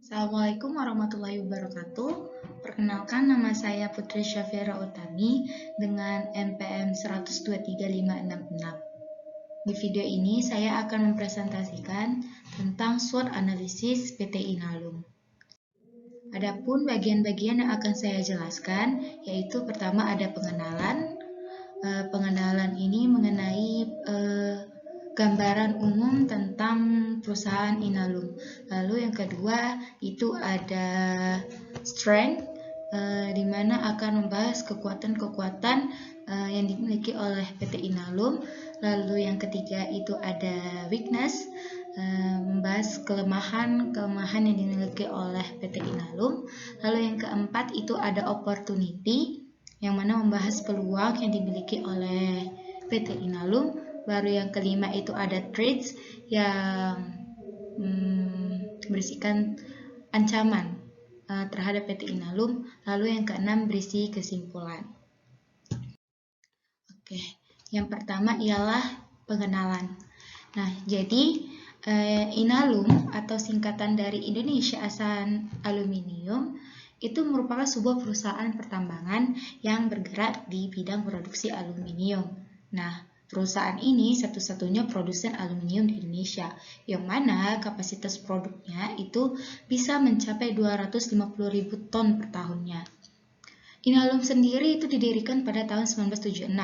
Assalamualaikum warahmatullahi wabarakatuh. Perkenalkan, nama saya Putri Syafira Utami dengan NPM 1023566. Di video ini saya akan mempresentasikan tentang SWOT analisis PT Inalum. Adapun bagian-bagian yang akan saya jelaskan, yaitu pertama ada pengenalan. Pengenalan ini mengenai gambaran umum tentang perusahaan Inalum. Lalu yang kedua itu ada strength, di mana akan membahas kekuatan-kekuatan yang dimiliki oleh PT Inalum. Lalu yang ketiga itu ada weakness, membahas kelemahan yang dimiliki oleh PT Inalum. Lalu yang keempat itu ada opportunity, yang mana membahas peluang yang dimiliki oleh PT Inalum. Baru yang kelima itu ada threats yang berisikan ancaman terhadap PT Inalum. Lalu yang keenam berisi kesimpulan. Oke, yang pertama ialah pengenalan. Nah, jadi Inalum atau singkatan dari Indonesia Asan Aluminium itu merupakan sebuah perusahaan pertambangan yang bergerak di bidang produksi aluminium. Nah, perusahaan ini satu-satunya produsen aluminium di Indonesia, yang mana kapasitas produknya itu bisa mencapai 250.000 ton per tahunnya. Inalum sendiri itu didirikan pada tahun 1976,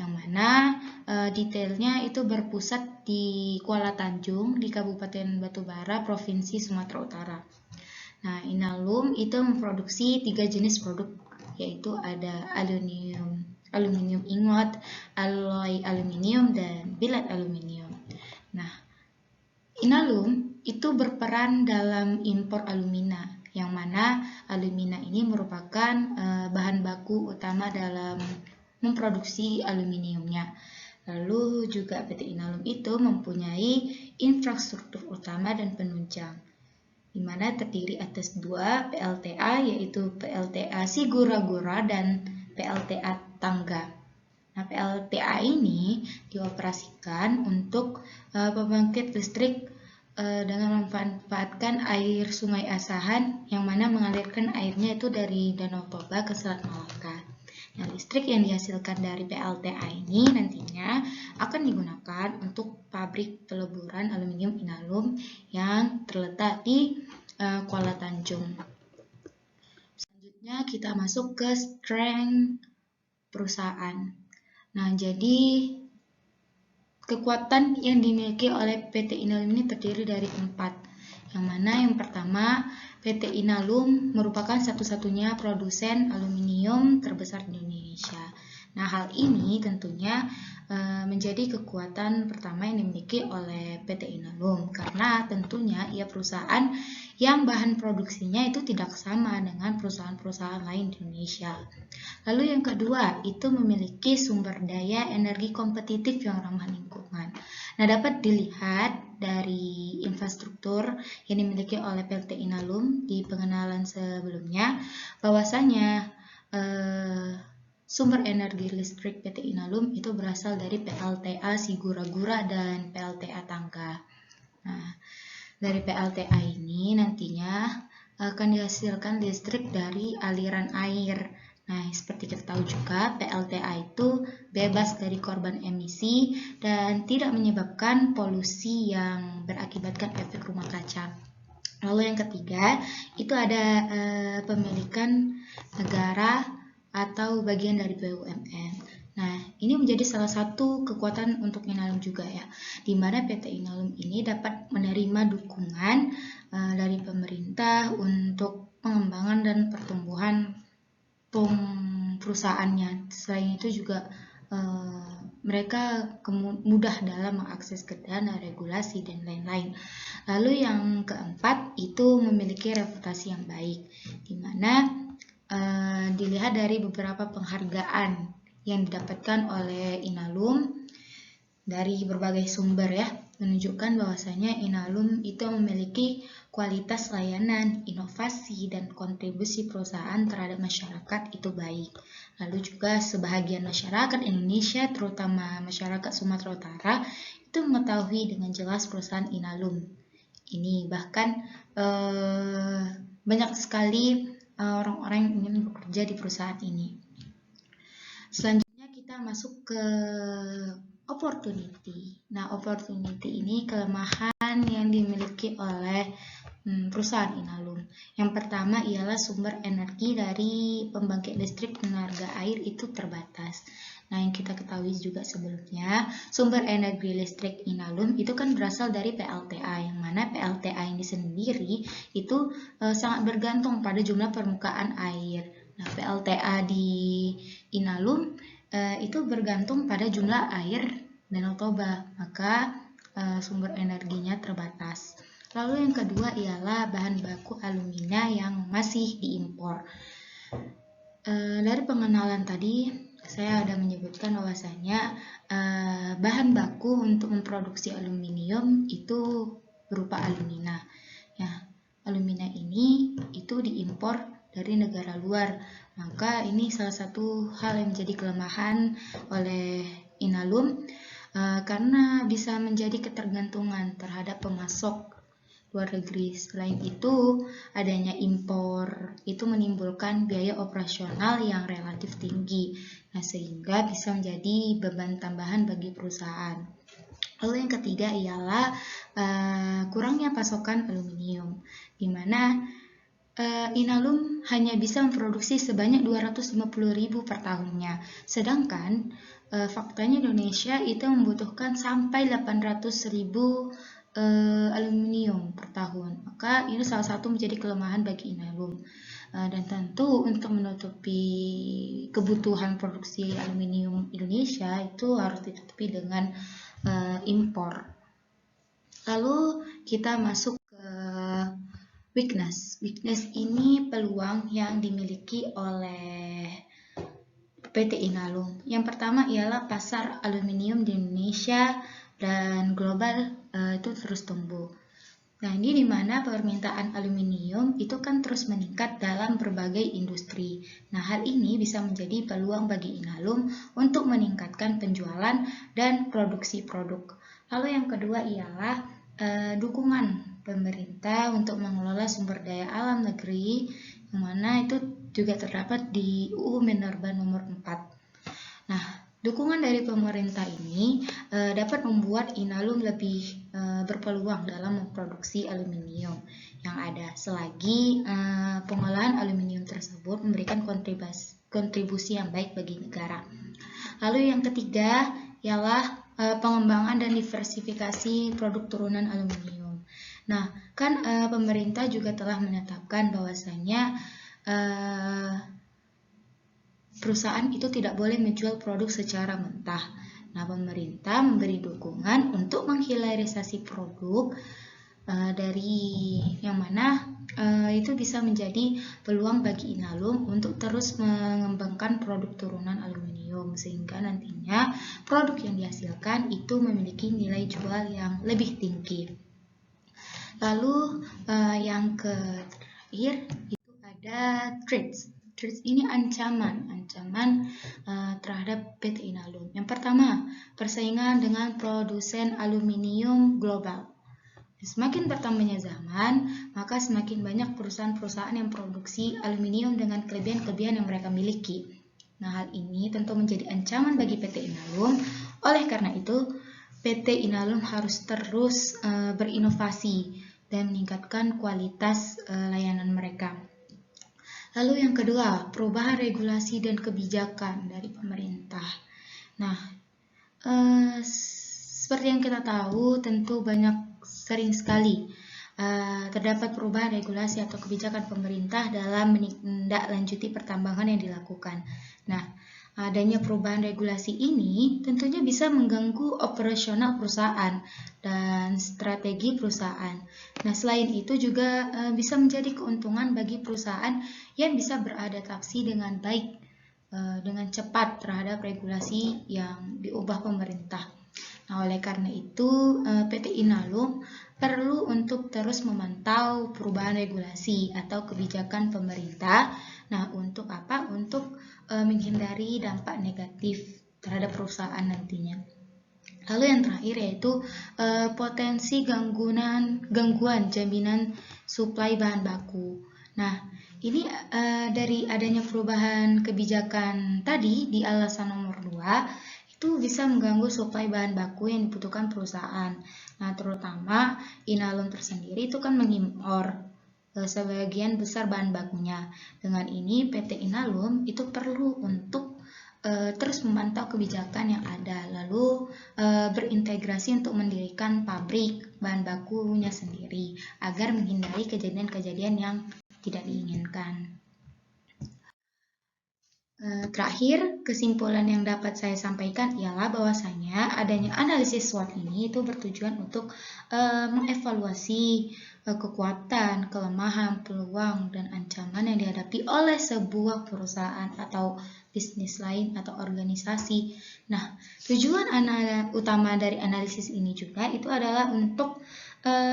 yang mana detailnya itu berpusat di Kuala Tanjung di Kabupaten Batubara, Provinsi Sumatera Utara. Nah, Inalum itu memproduksi 3 jenis produk, yaitu ada aluminium ingot, alloy aluminium, dan billet aluminium. Nah, Inalum itu berperan dalam impor alumina, yang mana alumina ini merupakan bahan baku utama dalam memproduksi aluminiumnya. Lalu juga PT Inalum itu mempunyai infrastruktur utama dan penunjang, di mana terdiri atas 2 PLTA, yaitu PLTA Sigura-Gura dan PLTA Tangga. Nah, PLTA ini dioperasikan untuk pembangkit listrik dengan memanfaatkan air Sungai Asahan, yang mana mengalirkan airnya itu dari Danau Toba ke Selat Malaka. Nah, listrik yang dihasilkan dari PLTA ini nantinya akan digunakan untuk pabrik peleburan aluminium Inalum yang terletak di Kuala Tanjung. Selanjutnya kita masuk ke strength perusahaan. Nah, jadi kekuatan yang dimiliki oleh PT Inalum ini terdiri dari 4. Yang mana yang pertama, PT Inalum merupakan satu-satunya produsen aluminium terbesar di Indonesia. Nah, hal ini tentunya menjadi kekuatan pertama yang dimiliki oleh PT Inalum, karena tentunya ia perusahaan yang bahan produksinya itu tidak sama dengan perusahaan-perusahaan lain di Indonesia. Lalu yang kedua, itu memiliki sumber daya energi kompetitif yang ramah lingkungan. Nah, dapat dilihat dari infrastruktur yang dimiliki oleh PT Inalum di pengenalan sebelumnya, bahwasanya sumber energi listrik PT Inalum itu berasal dari PLTA Sigura-Gura dan PLTA Tangga. Nah, dari PLTA ini nantinya akan dihasilkan listrik dari aliran air. Nah, seperti kita tahu juga, PLTA itu bebas dari korban emisi dan tidak menyebabkan polusi yang berakibatkan efek rumah kaca. Lalu yang ketiga, itu ada pemilikan negara atau bagian dari BUMN. Nah, ini menjadi salah satu kekuatan untuk Inalum juga ya, di mana PT Inalum ini dapat menerima dukungan dari pemerintah untuk pengembangan dan pertumbuhan perusahaannya. Selain itu juga mereka mudah dalam mengakses ke dana, regulasi, dan lain-lain. Lalu yang keempat itu memiliki reputasi yang baik, di mana dilihat dari beberapa penghargaan yang didapatkan oleh Inalum dari berbagai sumber ya, menunjukkan bahwasanya Inalum itu memiliki kualitas layanan, inovasi, dan kontribusi perusahaan terhadap masyarakat itu baik. Lalu juga sebahagian masyarakat Indonesia, terutama masyarakat Sumatera Utara, itu mengetahui dengan jelas perusahaan Inalum ini. Bahkan banyak sekali orang-orang yang ingin bekerja di perusahaan ini. Selanjutnya kita masuk ke opportunity. Nah, opportunity ini kelemahan yang dimiliki oleh perusahaan Inalum. Yang pertama ialah sumber energi dari pembangkit listrik tenaga air itu terbatas. Nah, yang kita ketahui juga sebelumnya, sumber energi listrik Inalum itu kan berasal dari PLTA, yang mana PLTA ini sendiri itu sangat bergantung pada jumlah permukaan air. Nah, PLTA di Inalum itu bergantung pada jumlah air Danau Toba, maka sumber energinya terbatas. Lalu yang kedua ialah bahan baku alumina yang masih diimpor. Dari pengenalan tadi, saya ada menyebutkan bahwasanya bahan baku untuk memproduksi aluminium itu berupa alumina. Ya, alumina ini itu diimpor dari negara luar. Maka ini salah satu hal yang menjadi kelemahan oleh Inalum karena bisa menjadi ketergantungan terhadap pemasok luar negeri. Selain itu, adanya impor itu menimbulkan biaya operasional yang relatif tinggi, nah sehingga bisa menjadi beban tambahan bagi perusahaan. Lalu yang ketiga ialah kurangnya pasokan aluminium, di mana Inalum hanya bisa memproduksi sebanyak 250.000 per tahunnya, sedangkan faktanya Indonesia itu membutuhkan sampai 800.000 aluminium per tahun. Maka ini salah satu menjadi kelemahan bagi Inalum. Dan tentu untuk menutupi kebutuhan produksi aluminium Indonesia itu harus ditutupi dengan impor. Lalu kita masuk ke weakness. Weakness ini peluang yang dimiliki oleh PT Inalum. Yang pertama ialah pasar aluminium di Indonesia dan global itu terus tumbuh. Nah, ini di mana permintaan aluminium itu kan terus meningkat dalam berbagai industri. Nah, hal ini bisa menjadi peluang bagi Inalum untuk meningkatkan penjualan dan produksi produk. Lalu yang kedua ialah dukungan pemerintah untuk mengelola sumber daya alam negeri, yang mana itu juga terdapat di UU Minerba nomor 4. Nah, dukungan dari pemerintah ini dapat membuat Inalum lebih berpeluang dalam memproduksi aluminium yang ada, selagi pengolahan aluminium tersebut memberikan kontribusi yang baik bagi negara. Lalu yang ketiga ialah pengembangan dan diversifikasi produk turunan aluminium. Nah, kan pemerintah juga telah menetapkan bahwasanya perusahaan itu tidak boleh menjual produk secara mentah. Nah, pemerintah memberi dukungan untuk menghilirisasi produk dari yang mana itu bisa menjadi peluang bagi Inalum untuk terus mengembangkan produk turunan aluminium, sehingga nantinya produk yang dihasilkan itu memiliki nilai jual yang lebih tinggi. Lalu yang terakhir itu ada threats. Threats ini ancaman terhadap PT Inalum. Yang pertama, persaingan dengan produsen aluminium global. Semakin bertambahnya zaman, maka semakin banyak perusahaan-perusahaan yang produksi aluminium dengan kelebihan-kelebihan yang mereka miliki. Nah, hal ini tentu menjadi ancaman bagi PT Inalum. Oleh karena itu, PT Inalum harus terus berinovasi dan meningkatkan kualitas layanan mereka. Lalu yang kedua, perubahan regulasi dan kebijakan dari pemerintah. Nah, seperti yang kita tahu, tentu sering sekali terdapat perubahan regulasi atau kebijakan pemerintah dalam menindaklanjuti pertambangan yang dilakukan. Nah, adanya perubahan regulasi ini tentunya bisa mengganggu operasional perusahaan dan strategi perusahaan. Nah, selain itu juga bisa menjadi keuntungan bagi perusahaan yang bisa beradaptasi dengan baik, dengan cepat terhadap regulasi yang diubah pemerintah. Nah, oleh karena itu PT Inalum perlu untuk terus memantau perubahan regulasi atau kebijakan pemerintah. Nah, untuk apa? Untuk menghindari dampak negatif terhadap perusahaan nantinya. Lalu yang terakhir yaitu potensi gangguan jaminan suplai bahan baku. Nah, ini dari adanya perubahan kebijakan tadi di alasan nomor 2 itu bisa mengganggu suplai bahan baku yang dibutuhkan perusahaan. Nah, terutama Inalum tersendiri itu kan mengimpor sebagian besar bahan bakunya. Dengan ini PT Inalum itu perlu untuk terus memantau kebijakan yang ada, lalu berintegrasi untuk mendirikan pabrik bahan bakunya sendiri agar menghindari kejadian-kejadian yang tidak diinginkan. Terakhir, kesimpulan yang dapat saya sampaikan ialah bahwasanya adanya analisis SWOT ini itu bertujuan untuk mengevaluasi kekuatan, kelemahan, peluang, dan ancaman yang dihadapi oleh sebuah perusahaan atau bisnis lain atau organisasi. Nah, tujuan utama dari analisis ini juga itu adalah untuk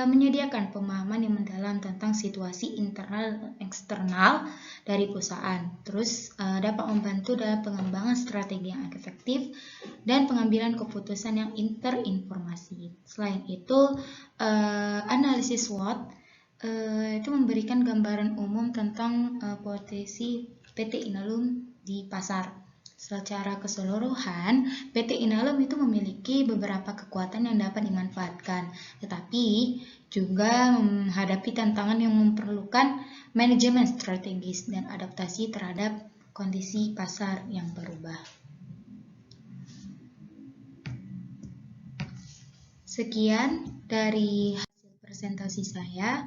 menyediakan pemahaman yang mendalam tentang situasi internal dan eksternal dari perusahaan. Terus dapat membantu dalam pengembangan strategi yang efektif dan pengambilan keputusan yang interinformasi. Selain itu, analisis SWOT itu memberikan gambaran umum tentang potensi PT Inalum di pasar. Secara keseluruhan, PT Inalum itu memiliki beberapa kekuatan yang dapat dimanfaatkan, tetapi juga menghadapi tantangan yang memerlukan manajemen strategis dan adaptasi terhadap kondisi pasar yang berubah. Sekian dari hasil presentasi saya.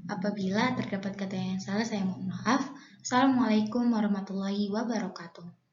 Apabila terdapat kata yang salah, saya mohon maaf. Assalamualaikum warahmatullahi wabarakatuh.